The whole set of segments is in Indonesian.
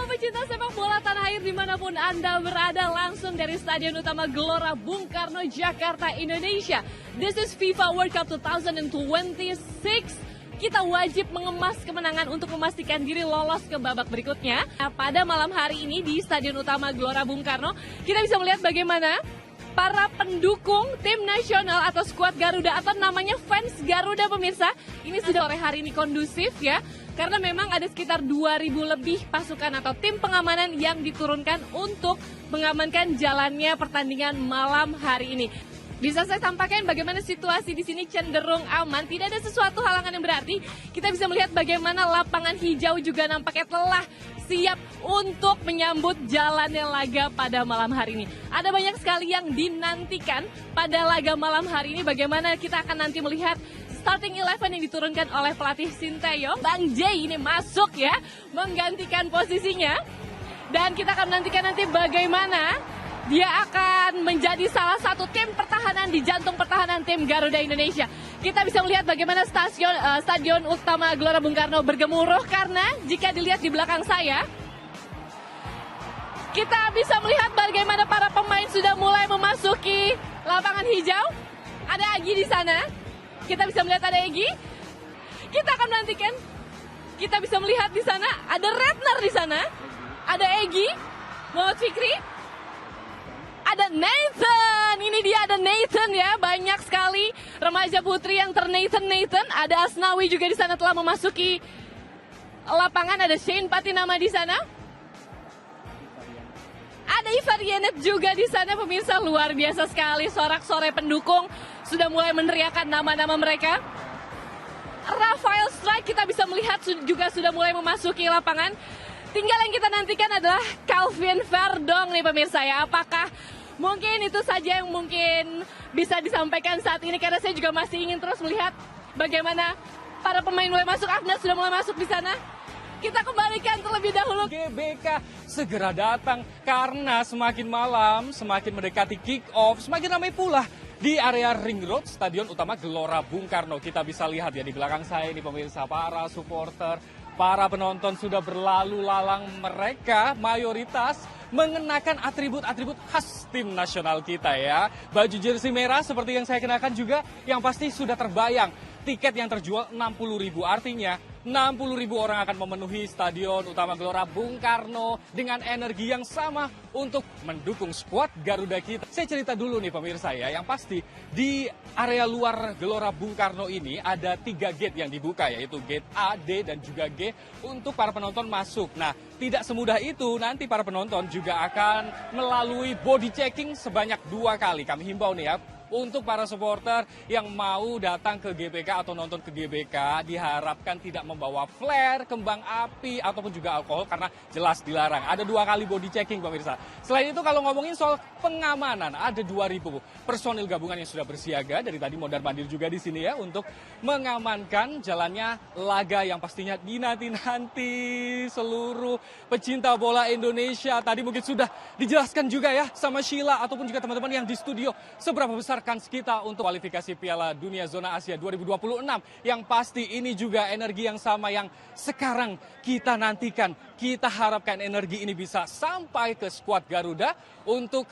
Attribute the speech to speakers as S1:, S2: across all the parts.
S1: Halo pecinta sepak bola tanah air dimanapun Anda berada, langsung dari Stadion Utama Gelora Bung Karno, Jakarta, Indonesia. This is FIFA World Cup 2026. Kita wajib mengemas kemenangan untuk memastikan diri lolos ke babak berikutnya. Nah, pada malam hari ini di Stadion Utama Gelora Bung Karno, kita bisa melihat bagaimana para pendukung tim nasional atau skuad Garuda atau namanya fans Garuda pemirsa. Ini sudah sore hari ini kondusif ya. Karena memang ada sekitar 2.000 lebih pasukan atau tim pengamanan yang diturunkan untuk mengamankan jalannya pertandingan malam hari ini. Bisa saya sampaikan bagaimana situasi di sini cenderung aman, tidak ada sesuatu halangan yang berarti. Kita bisa melihat bagaimana lapangan hijau juga nampaknya telah siap untuk menyambut jalannya laga pada malam hari ini. Ada banyak sekali yang dinantikan pada laga malam hari ini. Bagaimana kita akan nanti melihat starting 11 yang diturunkan oleh pelatih Sinteyong. Bang J ini masuk ya, menggantikan posisinya. Dan kita akan menantikan nanti bagaimana dia akan menjadi salah satu tim pertahanan di jantung pertahanan tim Garuda Indonesia. Kita bisa melihat bagaimana Stadion Utama Gelora Bung Karno bergemuruh karena jika dilihat di belakang saya, kita bisa melihat bagaimana para pemain sudah mulai memasuki lapangan hijau. Ada Agi di sana. Kita bisa melihat ada Egi. Kita akan menantikan. Kita bisa melihat di sana ada Redner di sana. Ada Egi, Muhammad Fikri. Ada Nathan. Ini dia ada Nathan ya. Banyak sekali remaja putri yang Nathan. Ada Asnawi juga di sana telah memasuki lapangan. Ada Shane Patinama di sana. Ada Ivar Yenet juga di sana pemirsa, luar biasa sekali. Sorak-sorai pendukung sudah mulai meneriakan nama-nama mereka. Rafael Strike kita bisa melihat juga sudah mulai memasuki lapangan. Tinggal yang kita nantikan adalah Calvin Verdong nih pemirsa ya. Apakah mungkin itu saja yang mungkin bisa disampaikan saat ini, karena saya juga masih ingin terus melihat bagaimana para pemain mulai masuk. Afnan sudah mulai masuk di sana. Kita kembalikan terlebih dahulu.
S2: GBK segera datang karena semakin malam, semakin mendekati kick off, semakin ramai pula di area Ring Road Stadion Utama Gelora Bung Karno. Kita bisa lihat ya di belakang saya ini pemirsa, para supporter, para penonton sudah berlalu lalang. Mereka mayoritas mengenakan atribut-atribut khas tim nasional kita ya. Baju jersey merah seperti yang saya kenakan juga, yang pasti sudah terbayang. Tiket yang terjual 60.000, artinya 60.000 orang akan memenuhi Stadion Utama Gelora Bung Karno dengan energi yang sama untuk mendukung skuad Garuda kita. Saya cerita dulu nih pemirsa ya, yang pasti di area luar Gelora Bung Karno ini ada 3 gate yang dibuka, yaitu gate A, D, dan juga G untuk para penonton masuk. Nah, tidak semudah itu, nanti para penonton juga akan melalui body checking sebanyak 2 kali. Kami himbau nih ya, untuk para supporter yang mau datang ke GBK atau nonton ke GBK, diharapkan tidak membawa flare, kembang api, ataupun juga alkohol karena jelas dilarang. Ada 2 kali body checking pemirsa. Selain itu kalau ngomongin soal pengamanan, ada 2.000 personil gabungan yang sudah bersiaga. Dari tadi mondar-mandir juga di sini ya untuk mengamankan jalannya laga yang pastinya dinanti-nanti seluruh pecinta bola Indonesia. Tadi mungkin sudah dijelaskan juga ya sama Sheila ataupun juga teman-teman yang di studio seberapa besar kans kita untuk kualifikasi Piala Dunia Zona Asia 2026. Yang pasti ini juga energi yang sama yang sekarang kita nantikan. Kita harapkan energi ini bisa sampai ke skuad Garuda untuk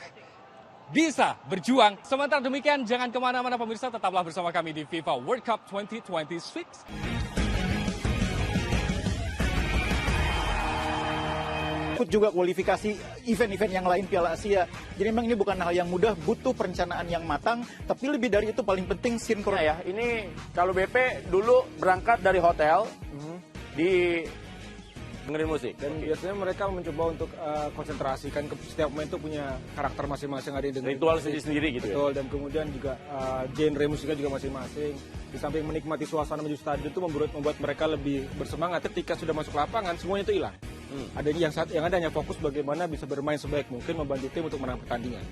S2: bisa berjuang. Sementara demikian, jangan kemana-mana pemirsa, tetaplah bersama kami di FIFA World Cup 2026.
S3: Ikut juga kualifikasi event-event yang lain Piala Asia. Jadi memang ini bukan hal yang mudah, butuh perencanaan yang matang, tapi lebih dari itu paling penting sinkron.
S4: Ya, ini kalau BP dulu berangkat dari hotel di dengerin musik.
S5: Dan biasanya mereka mencoba untuk konsentrasi, kan setiap pemain itu punya karakter masing-masing, ada yang dengan
S4: Ritual sendiri gitu ya.
S5: betul, dan kemudian juga genre musiknya juga masing-masing. Di samping menikmati suasana menuju stadion itu membuat mereka lebih bersemangat. Ketika sudah masuk lapangan semuanya itu hilang. Ada yang ada hanya fokus bagaimana bisa bermain sebaik mungkin, membantu tim untuk menang pertandingan.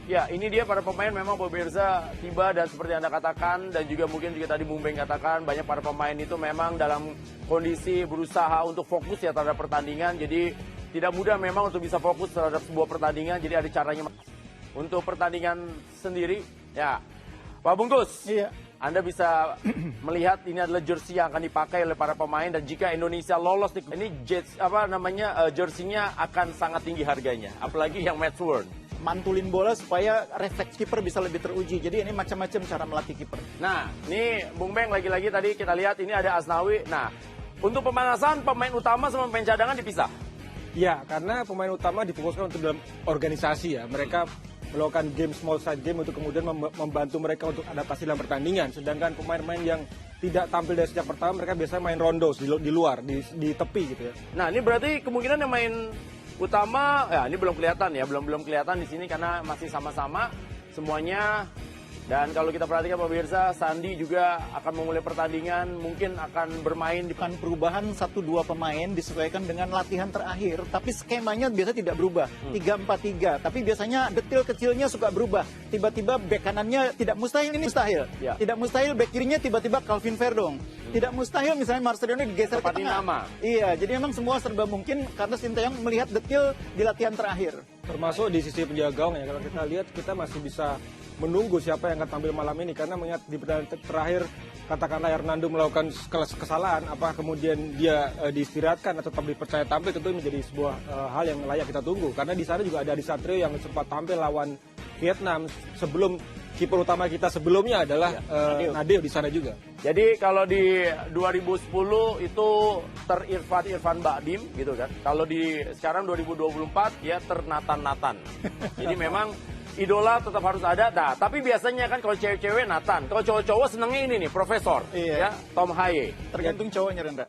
S4: Ya, ini dia para pemain memang pemirsa tiba, dan seperti Anda katakan dan juga mungkin juga tadi Bung Beng katakan, banyak para pemain itu memang dalam kondisi berusaha untuk fokus ya terhadap pertandingan. Jadi tidak mudah memang untuk bisa fokus terhadap sebuah pertandingan. Jadi ada caranya untuk pertandingan sendiri. Ya, Pak Bungkus.
S3: Iya.
S4: Anda bisa melihat ini adalah jersey yang akan dipakai oleh para pemain dan jika Indonesia lolos ini jersey-nya akan sangat tinggi harganya, apalagi yang match worn.
S3: Mantulin bola supaya refleks kiper bisa lebih teruji. Jadi ini macam-macam cara melatih kiper.
S4: Nah, ini Bung Beng lagi-lagi tadi kita lihat ini ada Asnawi. Nah, untuk pemanasan pemain utama sama pemain cadangan dipisah.
S5: Ya, karena pemain utama difokuskan untuk dalam organisasi ya. Mereka melakukan game small side game untuk kemudian membantu mereka untuk adaptasi dalam pertandingan. Sedangkan pemain-pemain yang tidak tampil dari sejak pertama mereka biasanya main rondos di luar, di tepi gitu ya.
S4: Nah, ini berarti kemungkinan yang main utama, ya ini belum kelihatan ya, belum kelihatan di sini karena masih sama-sama semuanya. Dan kalau kita perhatikan pemirsa, Sandi juga akan memulai pertandingan, mungkin akan bermain di
S3: Bukan perubahan 1-2 pemain disesuaikan dengan latihan terakhir, tapi skemanya biasa tidak berubah. 3-4-3, tapi biasanya detail kecilnya suka berubah. Tiba-tiba bek kanannya tidak mustahil, ini mustahil.
S4: Ya.
S3: Tidak mustahil bek kirinya tiba-tiba Calvin Verdong. Tidak mustahil misalnya Marcelino digeser ke
S4: Seperti
S3: tengah.
S4: nama.
S3: Iya, jadi memang semua serba mungkin karena Sinteyong melihat detail di latihan terakhir.
S5: Termasuk di sisi penjaga gawang ya, kalau kita lihat kita masih bisa menunggu siapa yang akan tampil malam ini karena mengingat di pertandingan terakhir katakanlah Hernando melakukan kesalahan apa kemudian dia diistirahatkan atau tetap dipercaya tampil tentu menjadi sebuah hal yang layak kita tunggu karena di sana juga ada Adi Satrio yang sempat tampil lawan Vietnam sebelum kiper utama kita sebelumnya adalah Nadeo di sana juga.
S4: Jadi kalau di 2010 itu Irfan Bakdim gitu kan. Kalau di sekarang 2024 ya Nathan. Jadi memang idola tetap harus ada. Nah, tapi biasanya kan kalau cewek-cewek Nathan, kalau cowok-cowok senengnya ini nih Profesor,
S3: Iya.
S4: ya Tom Haye.
S3: Tergantung cowoknya, Rendra.